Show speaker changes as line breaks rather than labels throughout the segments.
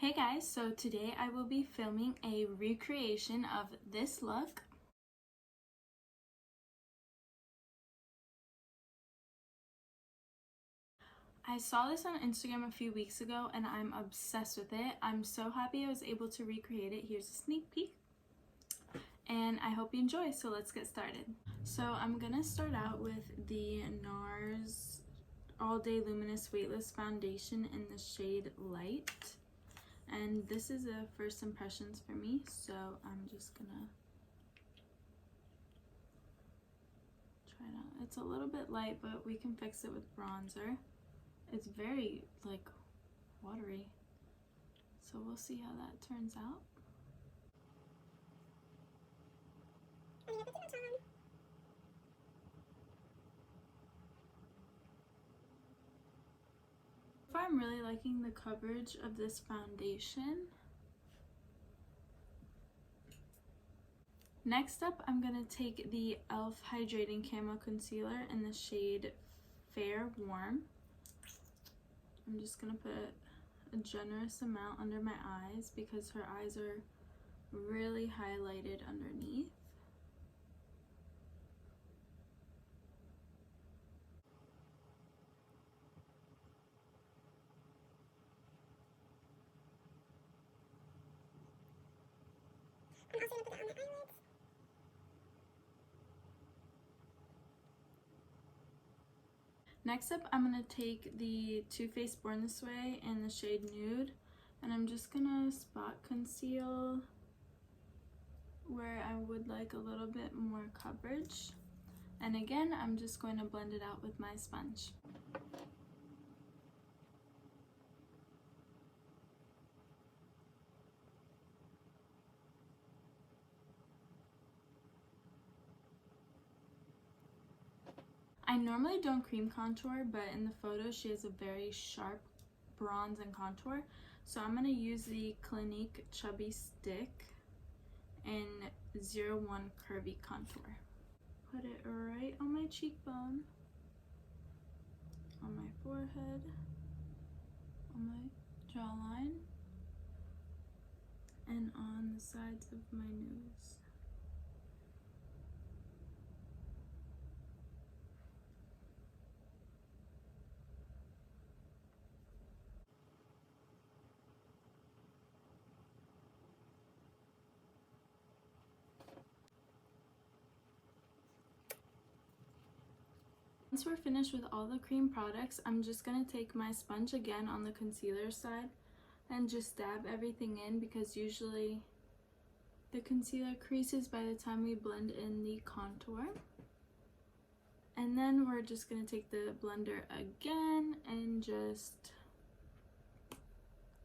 Hey guys, so today I will be filming a recreation of this look. I saw this on Instagram a few weeks ago and I'm obsessed with it. I'm so happy I was able to recreate it. Here's a sneak peek. And I hope you enjoy, so let's get started. So I'm gonna start out with the NARS All Day Luminous Weightless Foundation in the shade Light. And this is a first impressions for me, so I'm just gonna try it out. It's a little bit light, but we can fix it with bronzer. It's very like watery, so we'll see how that turns out. So far I'm really liking the coverage of this foundation. Next up, I'm going to take the e.l.f. Hydrating Camo Concealer in the shade Fair Warm. I'm just going to put a generous amount under my eyes because her eyes are really highlighted underneath. I'm also going to put that on my eyelids. Next up, I'm going to take the Too Faced Born This Way in the shade Nude, and I'm just going to spot conceal where I would like a little bit more coverage. And again, I'm just going to blend it out with my sponge. I normally don't cream contour, but in the photo she has a very sharp bronze and contour. So I'm going to use the Clinique Chubby Stick in 01 Curvy Contour. Put it right on my cheekbone, on my forehead, on my jawline, and on the sides of my nose. Once we're finished with all the cream products, I'm just going to take my sponge again on the concealer side and just dab everything in, because usually the concealer creases by the time we blend in the contour. And then we're just going to take the blender again and just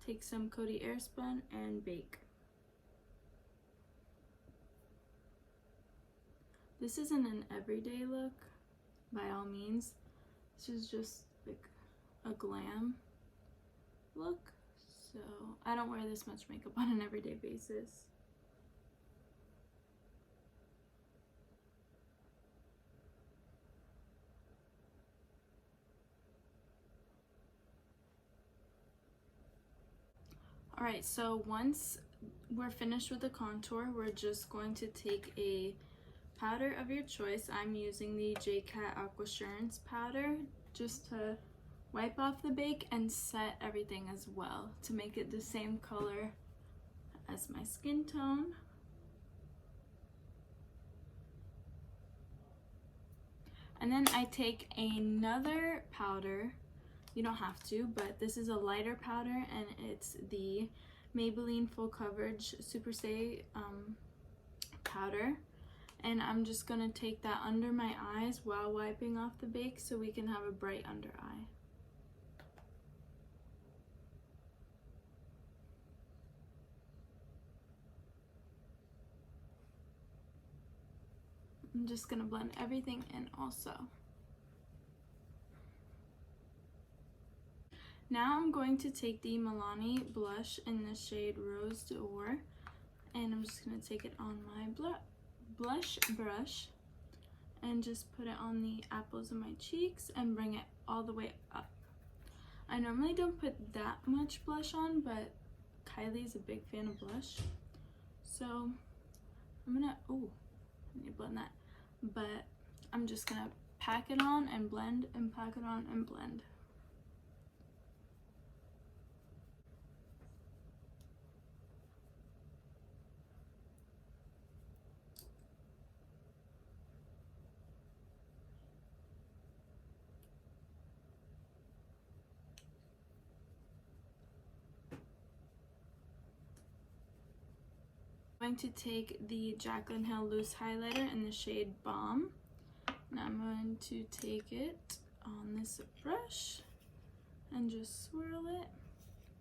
take some Coty Airspun and bake. This isn't an everyday look by all means. This is just like a glam look, so I don't wear this much makeup on an everyday basis. Alright, so once we're finished with the contour, we're just going to take a powder of your choice. I'm using the JCat Aquassurance powder just to wipe off the bake and set everything as well to make it the same color as my skin tone. And then I take another powder. You don't have to, but this is a lighter powder and it's the Maybelline Full Coverage Super Stay powder. And I'm just going to take that under my eyes while wiping off the bake so we can have a bright under eye. I'm just going to blend everything in also. Now I'm going to take the Milani blush in the shade Rose d'Or, and I'm just going to take it on my blush brush and just put it on the apples of my cheeks and bring it all the way up. I normally don't put that much blush on, but Kylie is a big fan of blush. So I'm gonna, oh, I need to blend that. But I'm just gonna pack it on and blend and pack it on and blend. I'm going to take the Jaclyn Hill loose highlighter in the shade Balm, and I'm going to take it on this brush and just swirl it,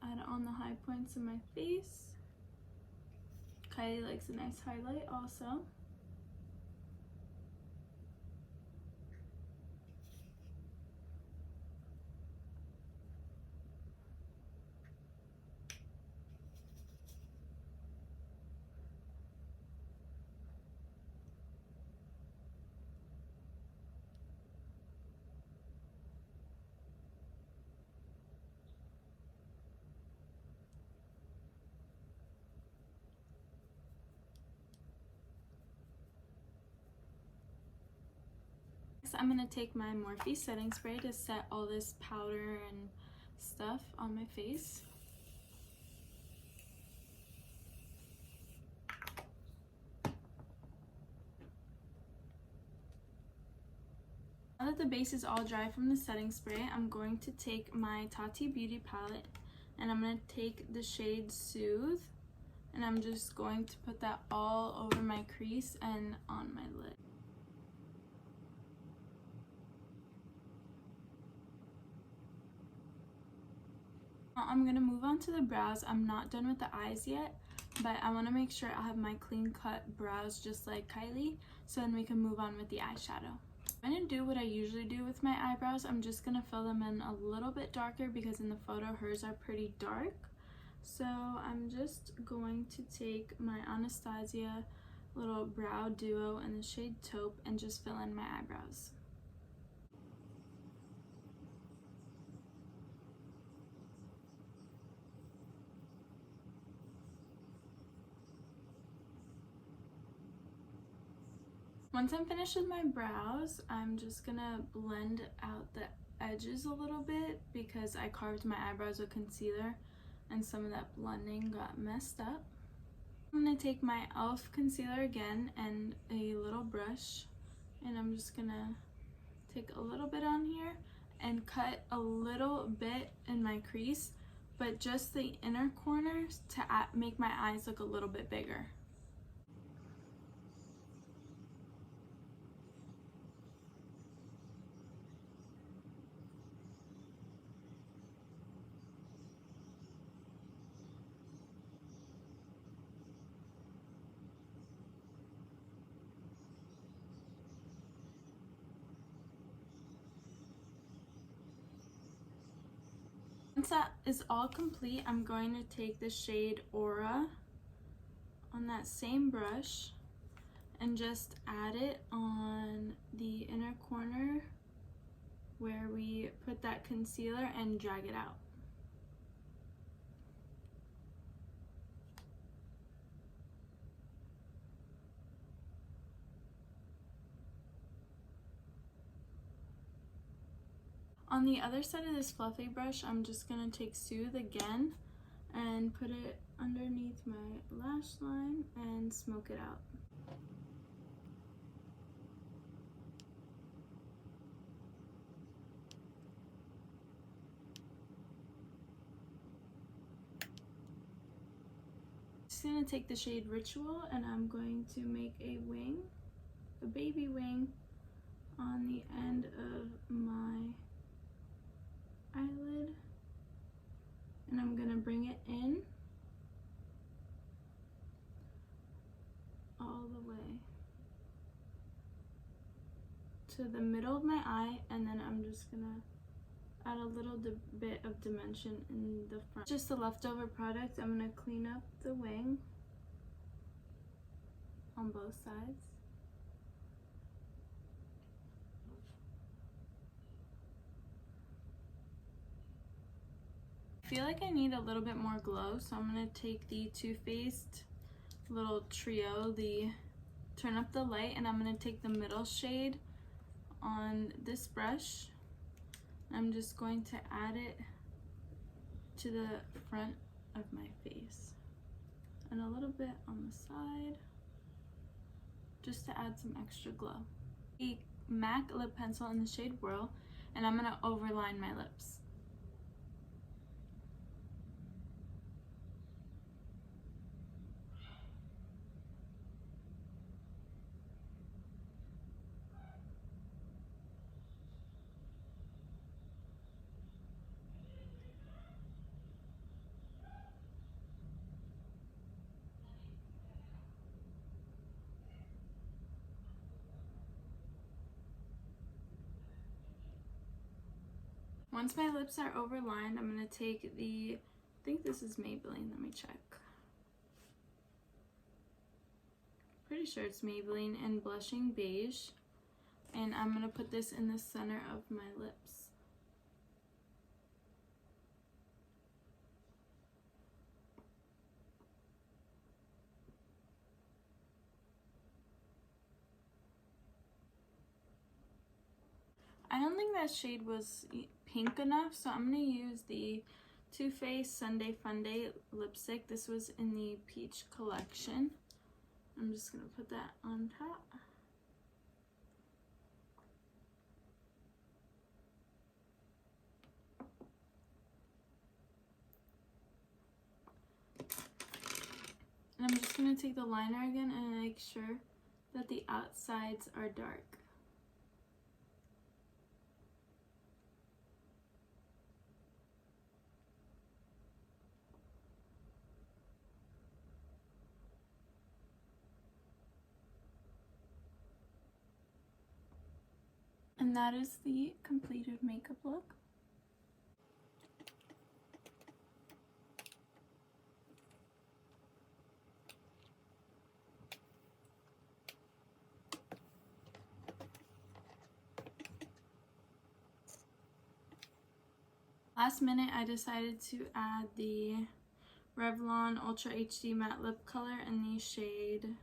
add it on the high points of my face. Kylie likes a nice highlight also. I'm going to take my Morphe setting spray to set all this powder and stuff on my face. Now that the base is all dry from the setting spray, I'm going to take my Tati Beauty palette and I'm going to take the shade Soothe, and I'm just going to put that all over my crease and on my lid. I'm going to move on to the brows. I'm not done with the eyes yet, but I want to make sure I have my clean cut brows just like Kylie, so then we can move on with the eyeshadow. I'm going to do what I usually do with my eyebrows. I'm just going to fill them in a little bit darker because in the photo hers are pretty dark. So I'm just going to take my Anastasia little brow duo in the shade Taupe and just fill in my eyebrows. Once I'm finished with my brows, I'm just gonna blend out the edges a little bit because I carved my eyebrows with concealer and some of that blending got messed up. I'm gonna take my e.l.f. concealer again and a little brush, and I'm just gonna take a little bit on here and cut a little bit in my crease, but just the inner corners to make my eyes look a little bit bigger. Once that is all complete, I'm going to take the shade Aura on that same brush and just add it on the inner corner where we put that concealer and drag it out. On the other side of this fluffy brush, I'm just going to take Soothe again and put it underneath my lash line and smoke it out. Just going to take the shade Ritual and I'm going to make a wing, a baby wing, on the end of my eyelid, and I'm gonna bring it in all the way to the middle of my eye, and then I'm just gonna add a little bit of dimension in the front. Just the leftover product, I'm gonna clean up the wing on both sides. I feel like I need a little bit more glow, so I'm going to take the Too Faced little trio, the Turn Up the Light, and I'm going to take the middle shade on this brush. I'm just going to add it to the front of my face and a little bit on the side just to add some extra glow. The MAC lip pencil in the shade Whirl, and I'm going to overline my lips. Once my lips are overlined, I'm going to take the, I think this is Maybelline, let me check. Pretty sure it's Maybelline in Blushing Beige. And I'm going to put this in the center of my lips. I don't think that shade was pink enough, so I'm going to use the Too Faced Sunday Funday lipstick. This was in the Peach collection. I'm just going to put that on top. And I'm just going to take the liner again and make sure that the outsides are dark. And that is the completed makeup look. Last minute, I decided to add the Revlon Ultra HD Matte Lip Color in the shade,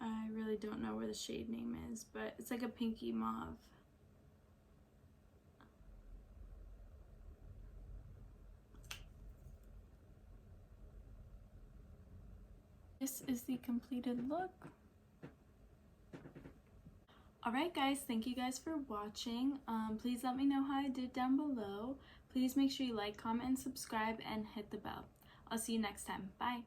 I really don't know where the shade name is, but it's like a pinky mauve. This is the completed look. Alright guys, thank you guys for watching. Please let me know how I did down below. Please make sure you like, comment, and subscribe, and hit the bell. I'll see you next time. Bye!